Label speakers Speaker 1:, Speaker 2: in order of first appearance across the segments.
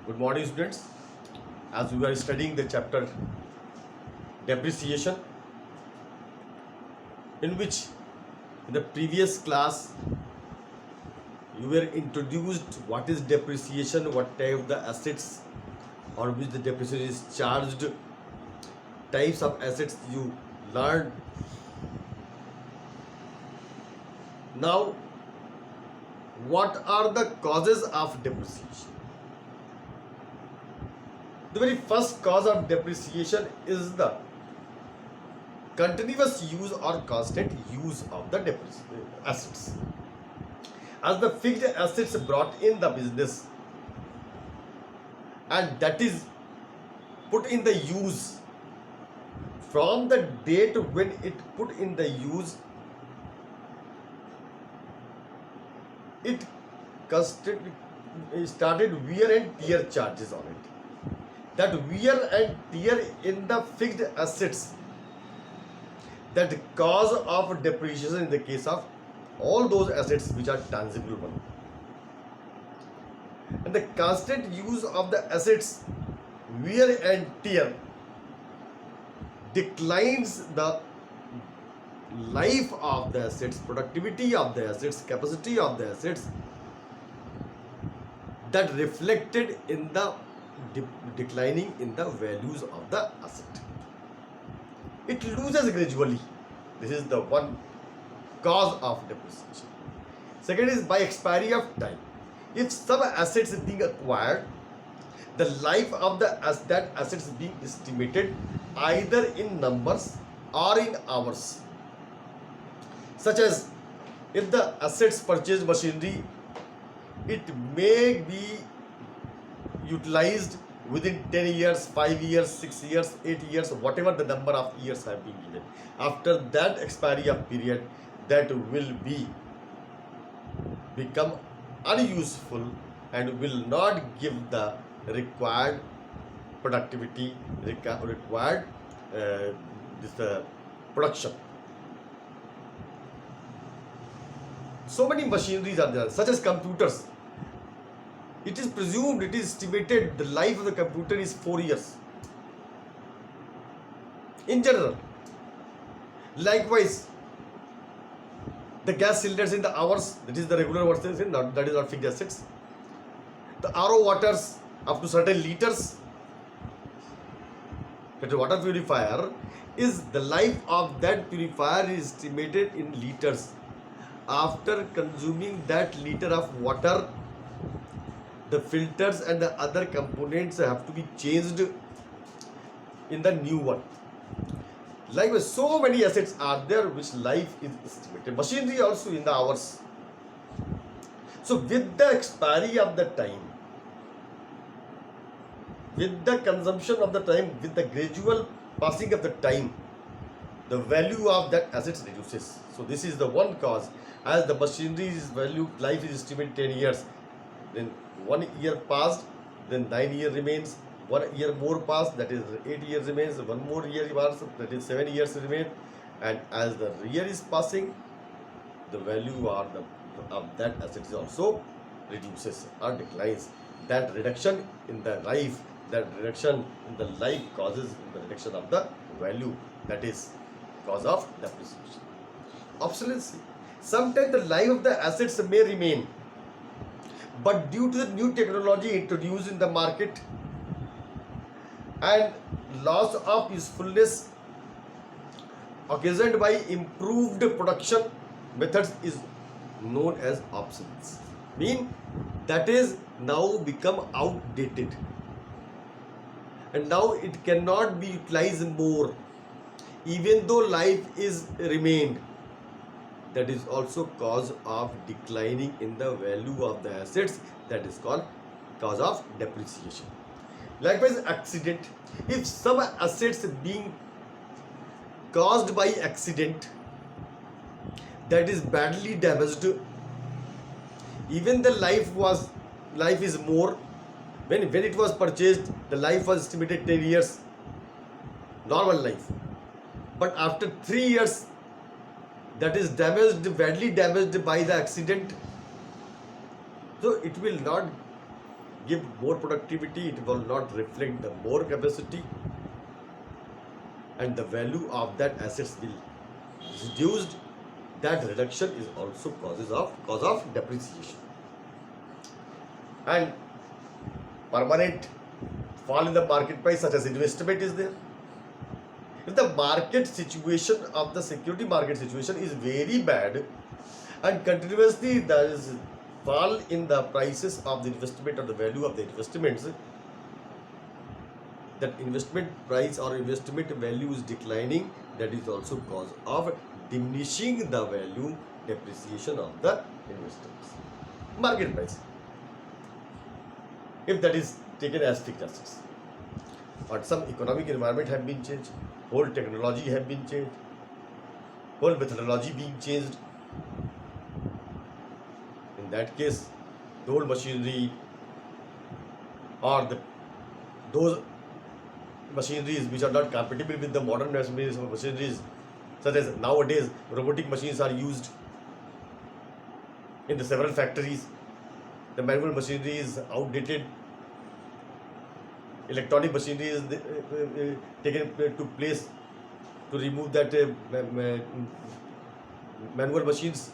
Speaker 1: Good morning, students. As we are studying the chapter depreciation, in which in the previous class you were introduced what is depreciation, what type of the assets on which the depreciation is charged, types of assets you learned. Now, what are the causes of depreciation? The very first cause of depreciation is the continuous use or constant use of the assets. As the fixed assets brought in the business and that is put in the use from the date when it put in the use, it constantly started wear and tear charges on it. That wear and tear in the fixed assets, that cause of depreciation in the case of all those assets which are tangible one. And the constant use of the assets, wear and tear, declines the life of the assets, productivity of the assets, capacity of the assets, that reflected in the declining in the values of the asset. It loses gradually. This is the one cause of depreciation. Second is by expiry of time. If some assets is being acquired, the life of that assets is being estimated either in numbers or in hours. Such as if the assets purchased machinery, it may be utilized within 10 years, 5 years, 6 years, 8 years, whatever the number of years have been given. After that expiry of period, that will become unuseful and will not give the required productivity, required production. So many machineries are there, such as computers. It is presumed, it is estimated the life of the computer is 4 years in general. Likewise, the gas cylinders in the hours, that is the regular versus that is not fixed assets. The RO waters up to certain liters, that water purifier, is the life of that purifier is estimated in liters. After consuming that liter of water, the filters and the other components have to be changed in the new one. Likewise, so many assets are there which life is estimated. Machinery also in the hours. So with the expiry of the time, with the consumption of the time, with the gradual passing of the time, the value of that assets reduces. So this is the one cause. As the machinery's value, life is estimated 10 years, then 1 year passed, then 9 years remains, 1 year more passed, that is 8 years remains, 1 more year passed, that is 7 years remain, and as the year is passing, the value of that asset is also reduces or declines. That reduction in the life, that reduction in the life causes the reduction of the value, that is cause of depreciation. Obsolescence. Sometimes the life of the assets may remain, but due to the new technology introduced in the market and loss of usefulness occasioned by improved production methods is known as obsolescence. Mean that is now become outdated and now it cannot be utilized more, even though life is remained. That is also cause of declining in the value of the assets, that is called cause of depreciation. Likewise, accident. If some assets being caused by accident, that is badly damaged, even the life is more. When it was purchased, the life was estimated 10 years, normal life. But after 3 years, that is damaged, badly damaged by the accident, so it will not give more productivity, it will not reflect the more capacity, and the value of that assets will reduced. That reduction is also cause of depreciation. And permanent fall in the market price such as investment is there. If the market situation of the security market situation is very bad and continuously there is fall in the prices of the investment or the value of the investments, that investment price or investment value is declining, that is also cause of diminishing the value, depreciation of the investments. Market price, if that is taken as fixed assets. But some economic environment have been changed, whole technology have been changed, whole methodology being changed. In that case, the old machinery or those machineries which are not compatible with the modern machineries, such as nowadays robotic machines are used in the several factories. The manual machinery is outdated. Electronic machinery is taken to place to remove that manual machines.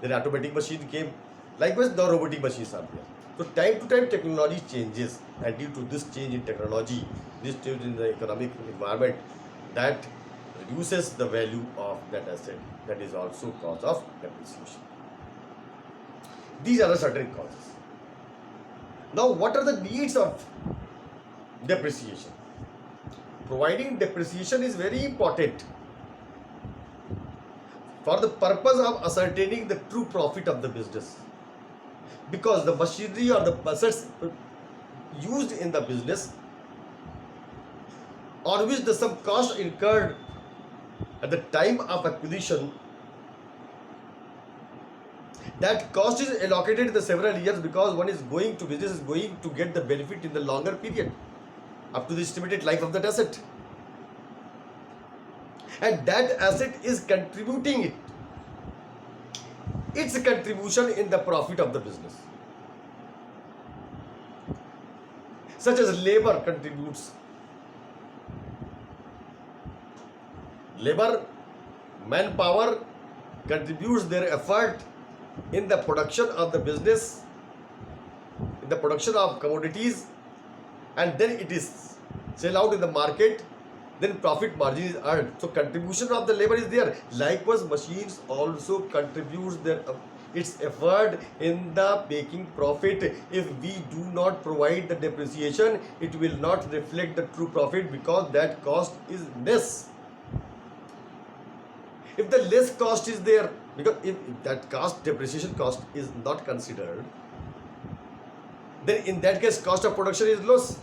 Speaker 1: Then automatic machine came. Likewise, the robotic machines are there. So time to time technology changes, and due to this change in technology, this change in the economic environment, that reduces the value of that asset. That is also cause of depreciation. These are the certain causes. Now, what are the needs of depreciation? Providing depreciation is very important for the purpose of ascertaining the true profit of the business, because the machinery or the assets used in the business on which the some cost incurred at the time of acquisition, that cost is allocated in the several years, because one is going to business is going to get the benefit in the longer period up to the estimated life of that asset, and that asset is contributing its contribution in the profit of the business, such as labor contributes. Labor, manpower contributes their effort in the production of the business, in the production of commodities, and then it is sell out in the market, then profit margin is earned. So contribution of the labor is there. Likewise, machines also contributes its effort in the making profit. If we do not provide the depreciation, it will not reflect the true profit, because that cost is less. If the less cost is there, because if that cost, depreciation cost is not considered, then in that case cost of production is loss,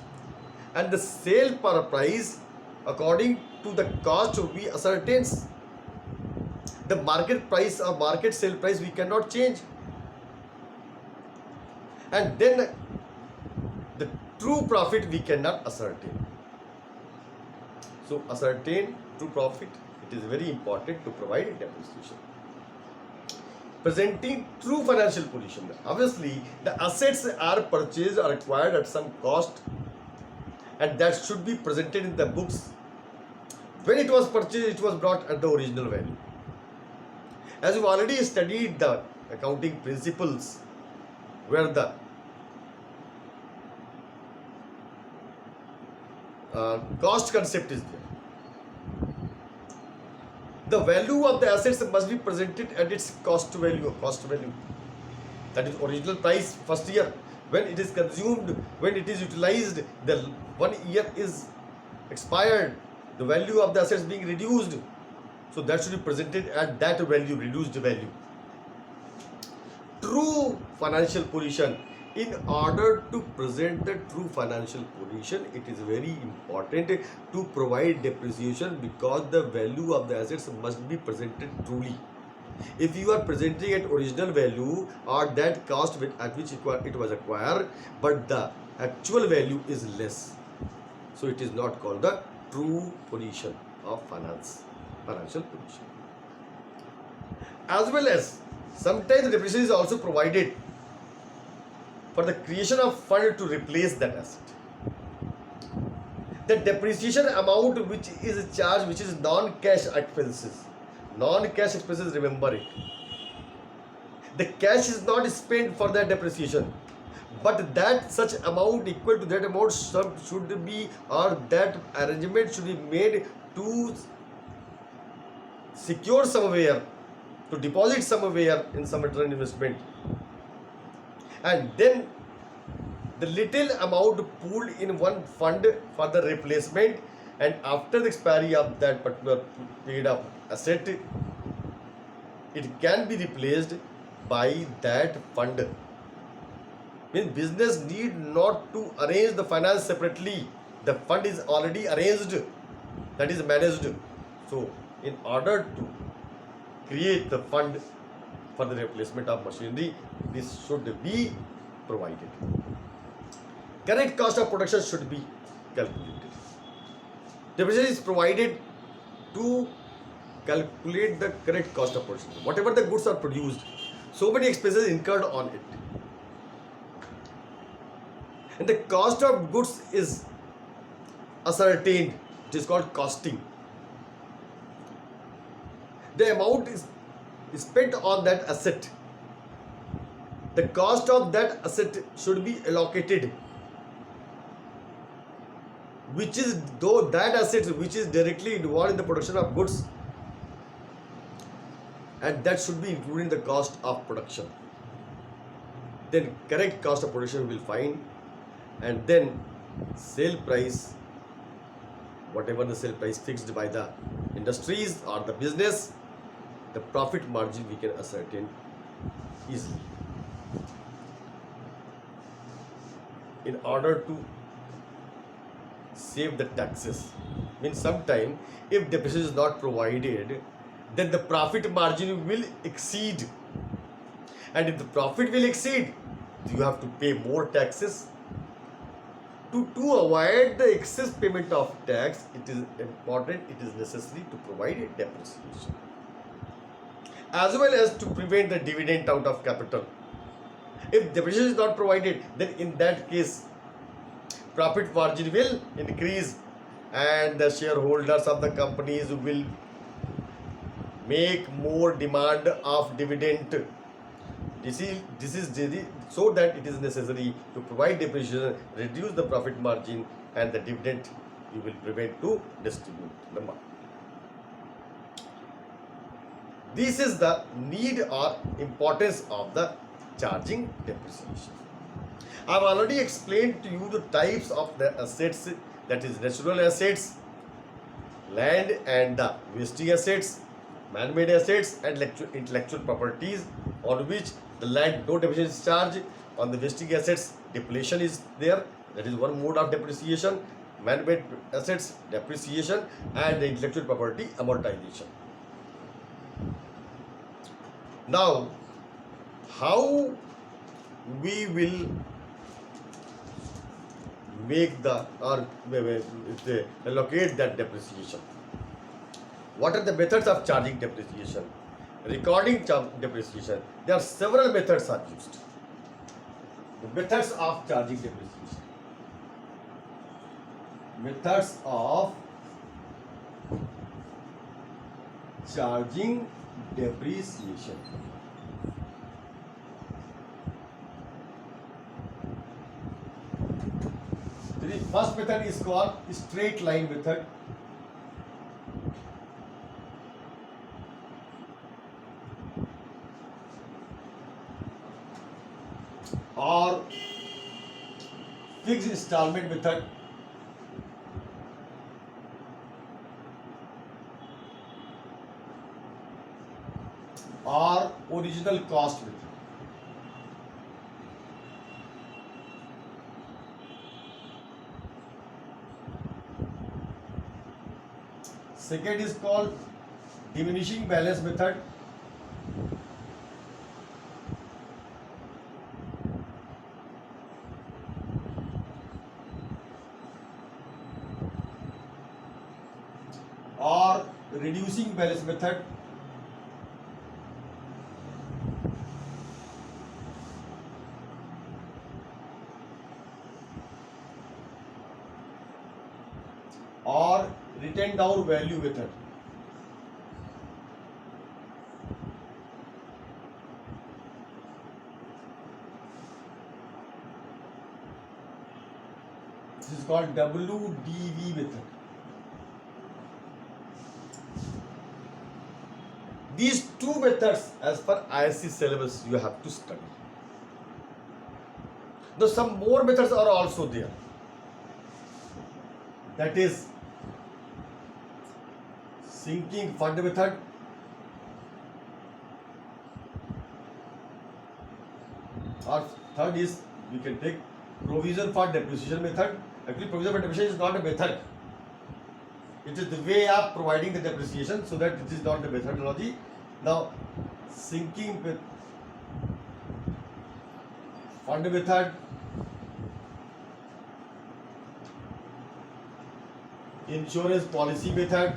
Speaker 1: and the sale per price according to the cost we ascertains. The market price or market sale price we cannot change, and then the true profit we cannot ascertain. So ascertain true profit, it is very important to provide depreciation. Presenting true financial position. Obviously, the assets are purchased or acquired at some cost, and that should be presented in the books. When it was purchased, it was brought at the original value. As we've already studied the accounting principles, where the cost concept is there. The value of the assets must be presented at its cost value. That is original price first year. When it is consumed, when it is utilized, the 1 year is expired, the value of the assets being reduced. So that should be presented at that value, reduced value. True financial position. In order to present the true financial position, it is very important to provide depreciation, because the value of the assets must be presented truly. If you are presenting at original value or that cost at which it was acquired, but the actual value is less, so it is not called the true position of financial position. As well as sometimes the depreciation is also provided for the creation of fund to replace that asset. The depreciation amount which is charged, which is non-cash expenses. Non-cash expenses, remember it. The cash is not spent for that depreciation, but that such amount equal to that amount should be, or that arrangement should be made to secure somewhere, to deposit somewhere in some return investment, and then the little amount pooled in one fund for the replacement, and after the expiry of that particular period of asset, it can be replaced by that fund. Means business need not to arrange the finance separately. The fund is already arranged, that is managed. So in order to create the fund for the replacement of machinery, this should be provided. Correct cost of production should be calculated. Depreciation is provided to calculate the correct cost of production. Whatever the goods are produced, so many expenses incurred on it. And the cost of goods is ascertained, it is called costing. The amount is spent on that asset. The cost of that asset should be allocated, which is though that asset which is directly involved in the production of goods, and that should be included in the cost of production. Then correct cost of production will find, and then sale price, whatever the sale price fixed by the industries or the business, the profit margin we can ascertain easily. In order to save the taxes, means sometime if depreciation is not provided, then the profit margin will exceed, and if the profit will exceed, you have to pay more taxes. To avoid the excess payment of tax, it is important, it is necessary to provide a depreciation, as well as to prevent the dividend out of capital. If depreciation is not provided, then in that case profit margin will increase, and the shareholders of the companies will make more demand of dividend. This is so that it is necessary to provide depreciation, reduce the profit margin, and the dividend you will prevent to distribute the market. This is the need or importance of the charging depreciation. I have already explained to you the types of the assets, that is natural assets, land and the vesting assets, man-made assets, and intellectual properties, on which the land no depreciation is charged. On the vesting assets, depletion is there, that is one mode of depreciation. Man-made assets, depreciation, and the intellectual property, amortization. Now, how we will make the or allocate that depreciation? What are the methods of charging depreciation? Recording depreciation. There are several methods are used. The methods of charging depreciation. Methods of charging depreciation. The first method is called straight line method. Or fixed installment method. Or original cost method. Second is called diminishing balance method. Or reducing balance method. written down value method. This is called WDV method. These two methods, as per ISC syllabus, you have to study. Though some more methods are also there. That is sinking fund method, or third is we can take provision for depreciation method. Actually, provision for depreciation is not a method. It is the way of providing the depreciation, so that it is not the methodology. Now, sinking with fund method, insurance policy method,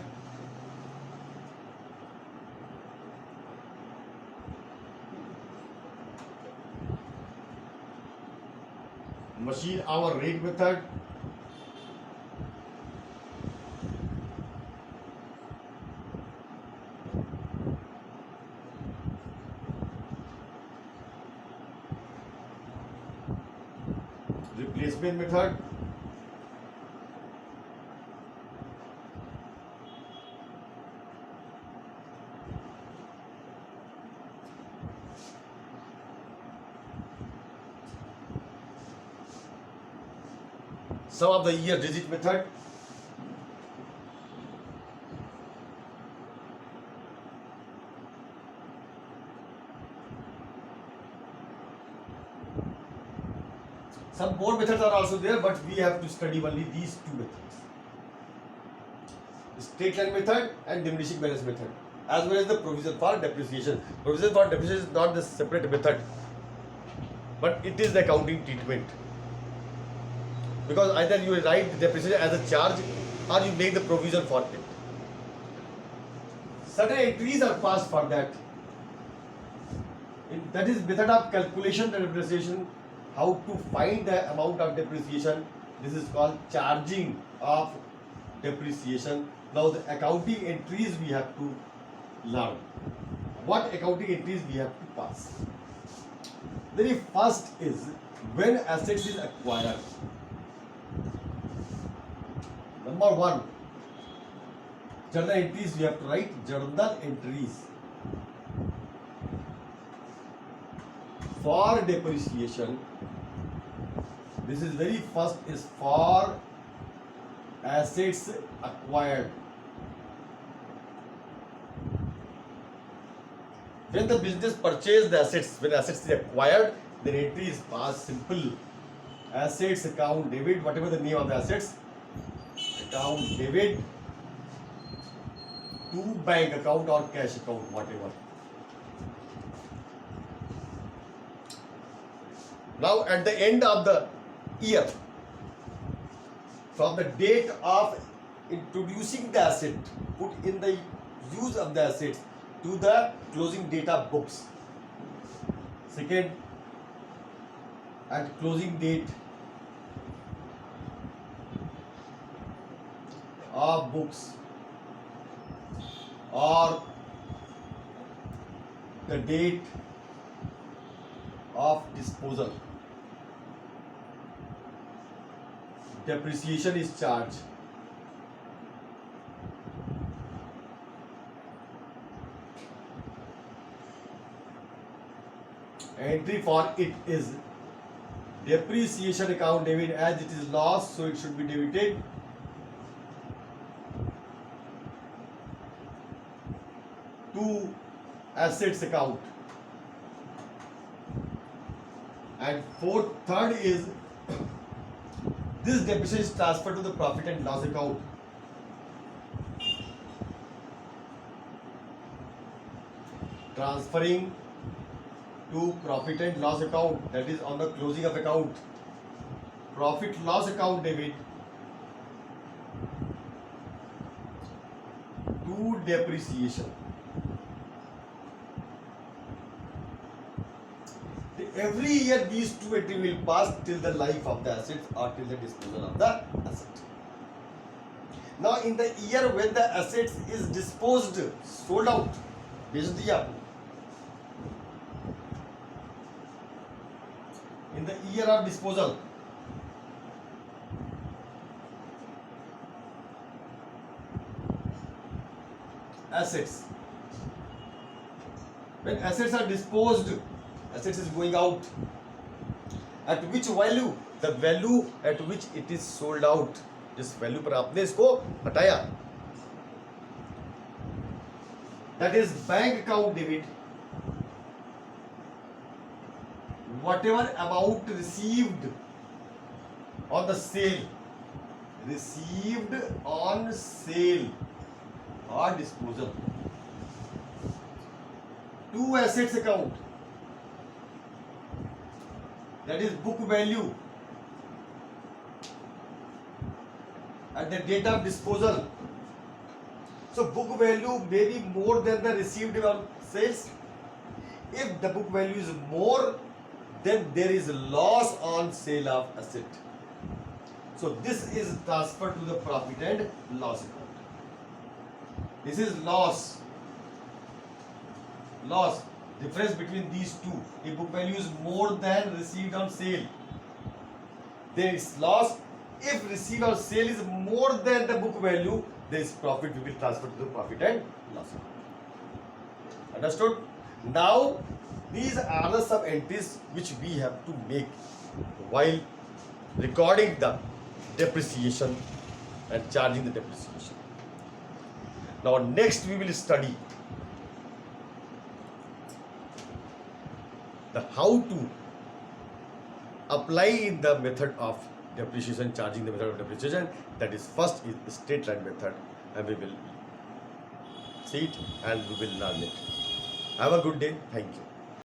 Speaker 1: machine hour rate method, replacement method, sum of the year digit method, some more methods are also there, but we have to study only these two methods: straight line method and diminishing balance method, as well as the provision for depreciation. Provision for depreciation is not the separate method, but it is the accounting treatment. Because either you write the depreciation as a charge or you make the provision for it. Certain entries are passed for that. That is method of calculation the depreciation, how to find the amount of depreciation. This is called charging of depreciation. Now the accounting entries we have to learn. What accounting entries we have to pass? Very first is when assets is acquired. Number one, journal entries we have to write journal entries for depreciation. This is very first is for assets acquired. When the business purchased the assets, when assets is acquired, then entry is passed simple. Assets account debit, whatever the name of the assets, account debit to bank account or cash account, whatever. Now at the end of the year, from the date of introducing the asset, put in the use of the assets to the closing date of books. Second, at closing date of books or the date of disposal, depreciation is charged. Entry for it is depreciation account debit, as it is loss, so it should be debited to assets account. And third is this depreciation is transferred to the profit and loss account. Transferring to profit and loss account, that is on the closing of account. Profit loss account debit to depreciation. Every year these two entries will pass till the life of the assets or till the disposal of the asset. Now in the year when the assets is disposed, sold out, बेच दिया आपने, in the year of disposal, assets, when assets are disposed, assets is going out, at which value, the value at which it is sold out, जिस value पर आपने इसको हटाया, that is bank account debit, whatever amount received on the sale, received on sale or disposal, to assets account, that is book value at the date of disposal. So book value may be more than the received on sales. If the book value is more, then there is loss on sale of asset. So this is transferred to the profit and loss account. This is loss. Loss. Difference between these two. If book value is more than received on sale, then it's loss. If received on sale is more than the book value, this profit will be transferred to the profit and loss account. Understood? Now, these are the sub entries which we have to make while recording the depreciation and charging the depreciation. Now, next we will study the how to apply the method of depreciation, charging the method of depreciation. That is, first is straight line method, and we will see it and we will learn it. Have a good day. Thank you.